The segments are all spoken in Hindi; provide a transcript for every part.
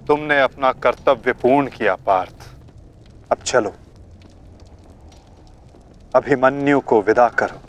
तुमने अपना कर्तव्य पूर्ण किया पार्थ। अब चलो, अभिमन्यु को विदा करो।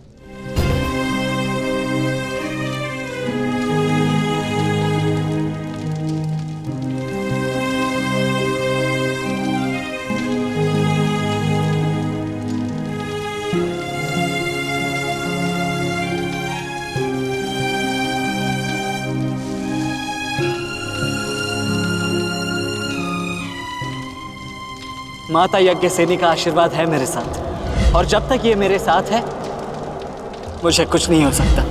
माता यज्ञसेनी का आशीर्वाद है मेरे साथ, और जब तक ये मेरे साथ है मुझे कुछ नहीं हो सकता।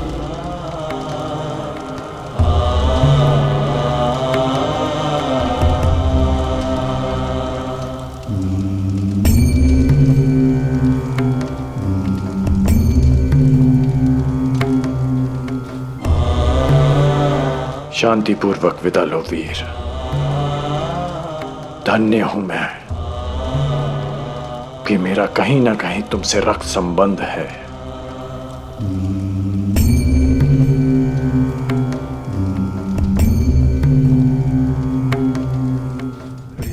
शांतिपूर्वक विदा लो वीर। धन्य हूं मैं कि मेरा कहीं ना कहीं तुमसे रक्त संबंध है।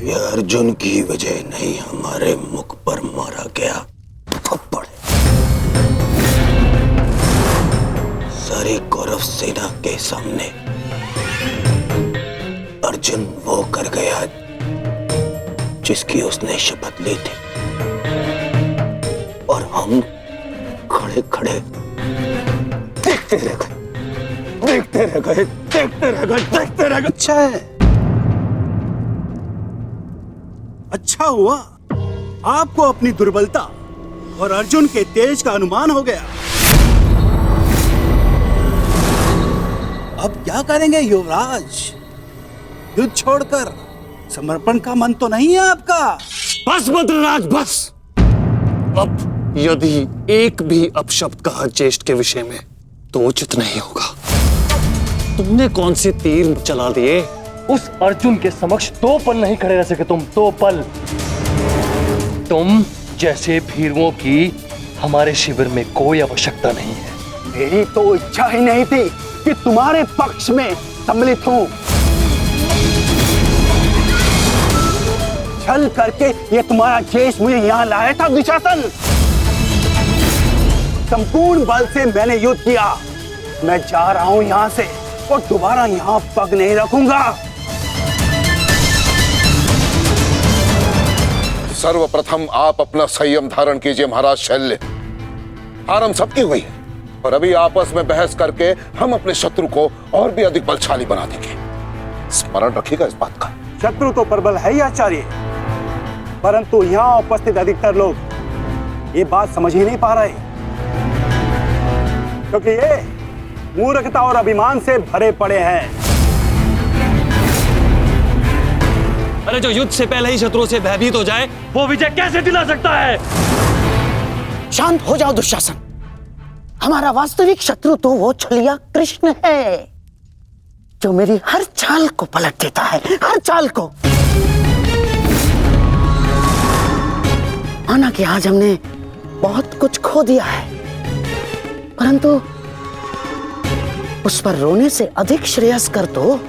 ये अर्जुन की वजह नहीं हमारे मुख पर मारा गया थप्पड़। सारी कौरव सेना के सामने अर्जुन वो कर गया जिसकी उसने शपथ ली थी, और हम खड़े खड़े देखते रह गए, देखते रह गए, देखते रह गए, देखते रह गए। अच्छा है, अच्छा हुआ आपको अपनी दुर्बलता और अर्जुन के तेज का अनुमान हो गया। अब क्या करेंगे युवराज? युद्ध छोड़कर समर्पण का मन तो नहीं है आपका? बस बद्रराज बस। अब यदि एक भी अपशब्द कहा ज्येष्ठ के विषय में तो उचित नहीं होगा। तुमने कौन से तीर चला दिए? उस अर्जुन के समक्ष 2 पल नहीं खड़े रह सके तुम, 2 पल। तुम जैसे भीरुओं की हमारे शिविर में कोई आवश्यकता नहीं है। मेरी तो इच्छा ही नहीं थी कि तुम्हारे पक्ष में सम्मिलित हूं। छल करके ये तुम्हारा जेश मुझे यहाँ लाया था दुशासन। संपूर्ण बल से मैंने युद्ध किया। मैं जा रहा हूं यहाँ से और दोबारा यहाँ पग नहीं रखूंगा। सर्वप्रथम आप अपना संयम धारण कीजिए महाराज शल्य। हार हम सबकी हुई है, और अभी आपस में बहस करके हम अपने शत्रु को और भी अधिक बलशाली बना देंगे। स्मरण रखिएगा इस बात का। शत्रु तो प्रबल है ही आचार्य, परंतु यहाँ उपस्थित अधिकतर लोग ये बात समझ ही नहीं पा रहे, क्योंकि ये मूर्खता और अभिमान से भरे पड़े हैं। अरे जो युद्ध से पहले ही शत्रुओं से भयभीत हो जाए वो विजय कैसे दिला सकता है? शांत हो जाओ दुशासन। हमारा वास्तविक शत्रु तो वो छलिया कृष्ण है, जो मेरी हर चाल को पलट देता है, हर चाल को। माना कि आज हमने बहुत कुछ खो दिया है, परंतु उस पर रोने से अधिक श्रेयस्कर तो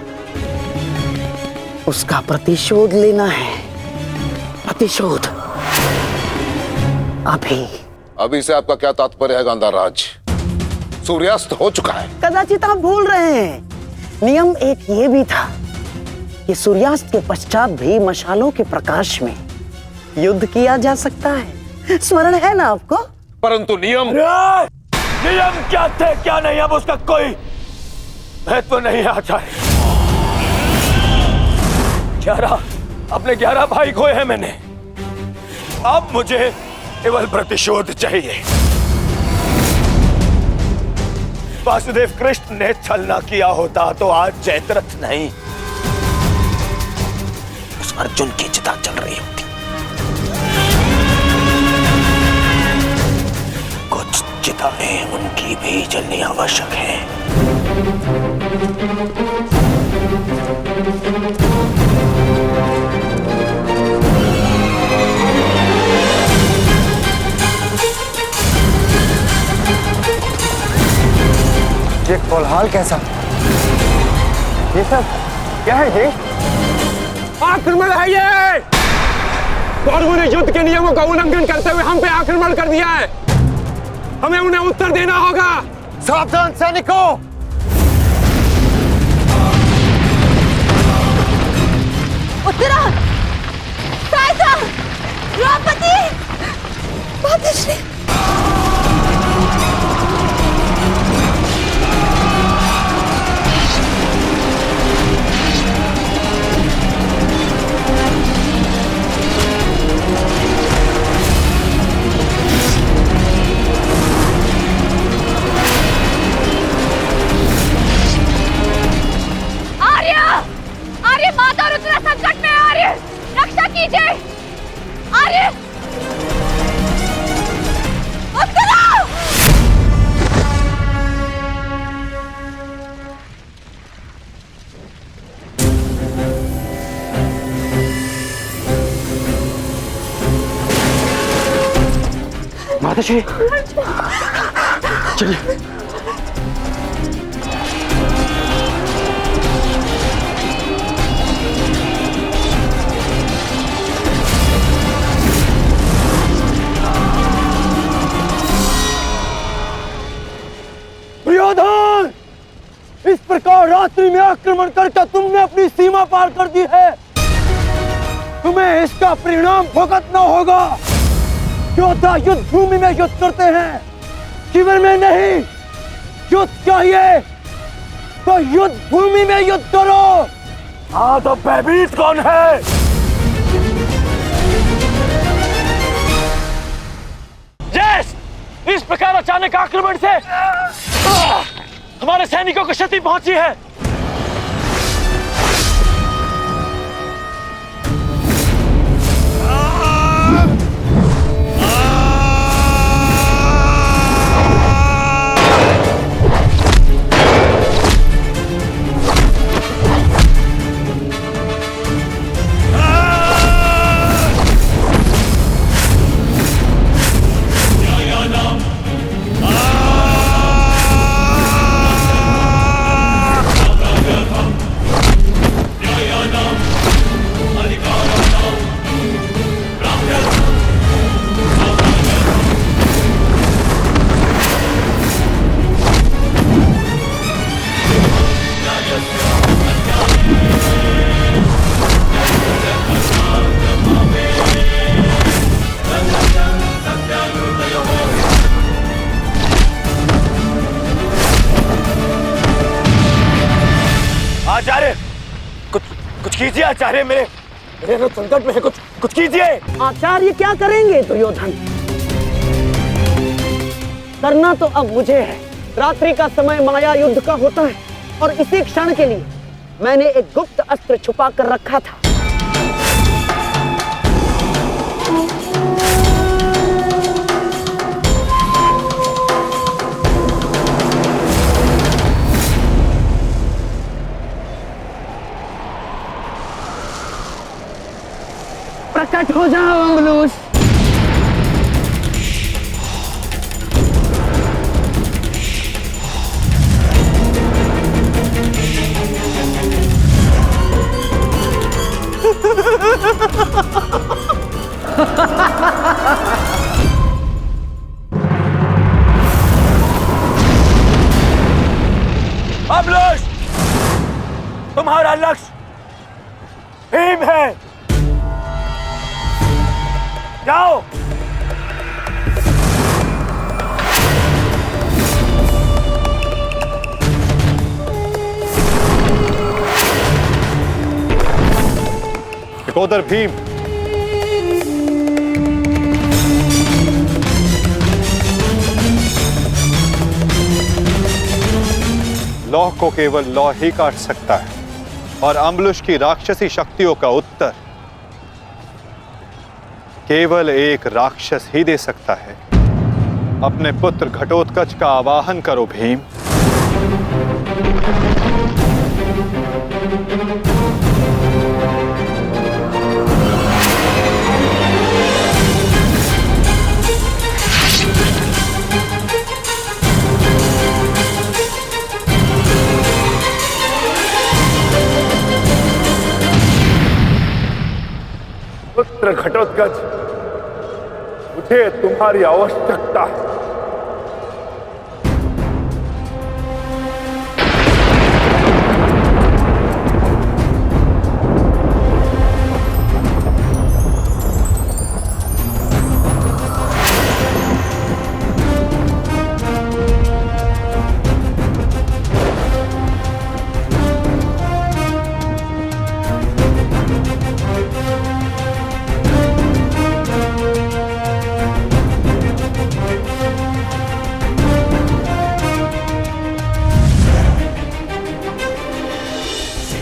उसका प्रतिशोध लेना है। प्रतिशोध अभी से आपका क्या तात्पर्य है गांधाराज? सूर्यास्त हो चुका है। कदाचित आप भूल रहे हैं। नियम एक ये भी था कि सूर्यास्त के पश्चात भी मशालों के प्रकाश में युद्ध किया जा सकता है। स्मरण है ना आपको? परंतु नियम क्या थे क्या नहीं, अब उसका कोई महत्व नहीं है आचार्य। 11 अपने 11 भाई खोए हैं मैंने। अब मुझे केवल प्रतिशोध चाहिए। वासुदेव कृष्ण ने छल न किया होता तो आज जयद्रथ नहीं, उस अर्जुन की चिता चल रही होती। कुछ चिताएं उनकी भी जलनी आवश्यक है। ये कोलाहल कैसा? ये सब क्या है ये? आक्रमण है ये। कौरवों ने युद्ध के नियमों का उल्लंघन करते हुए हम पे आक्रमण कर दिया है। हमें उन्हें उत्तर देना होगा। सावधान सैनिकों! उत्तरा, सहायता, द्रौपदी, मातश्री। आर्य, माता रुद्रा संकट में। आर्य, रक्षा कीजिए। आर्य, उत्तरा! माताश्री, चलिए। दुर्योधन, इस प्रकार रात्रि में आक्रमण करके तुमने अपनी सीमा पार कर दी है। तुम्हें इसका परिणाम भुगतना होगा। योद्धा युद्ध भूमि में युद्ध करते हैं, शिविर में नहीं। युद्ध चाहिए तो युद्ध भूमि में युद्ध करो। हाँ, तो भयभीत कौन है? यस! इस प्रकार अचानक आक्रमण से हमारे सैनिकों को क्षति पहुंची है। आचार्य, कुछ कीजिए आचार्य। मेरे रथ संकट में है। कुछ कीजिए। आचार्य क्या करेंगे दुर्योधन? करना तो अब मुझे है। रात्रि का समय माया युद्ध का होता है और इसी क्षण के लिए मैंने एक गुप्त अस्त्र छुपा कर रखा था। प्रकट हो जाओ अंगलूस। अम्बलोष, तुम्हारा लक्ष्य भीम है। जाओ। इकोदर भीम, लौह को केवल लौह ही काट सकता है और अम्बलुष की राक्षसी शक्तियों का उत्तर केवल एक राक्षस ही दे सकता है। अपने पुत्र घटोत्कच का आवाहन करो भीम। पुत्र घटोत्कच, मुझे तुम्हारी आवश्यकता है।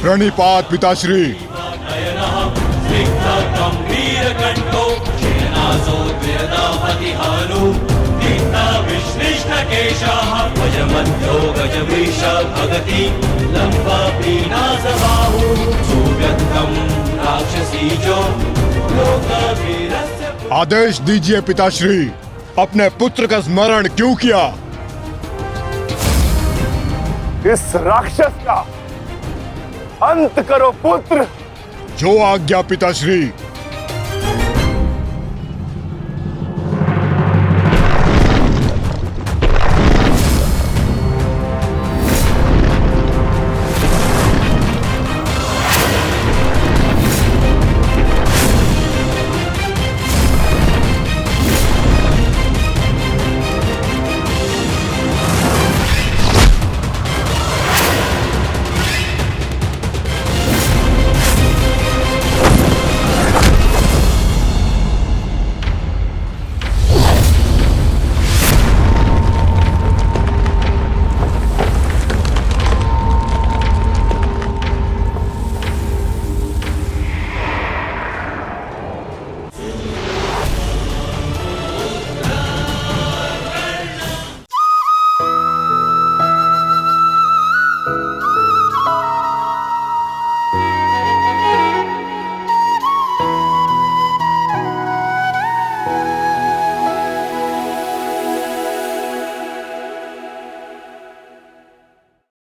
प्रणिपात पिताश्री। आदेश दीजिए पिताश्री, अपने पुत्र का स्मरण क्यों किया? इस राक्षस का अंत करो पुत्र। जो आज्ञा पिताश्री।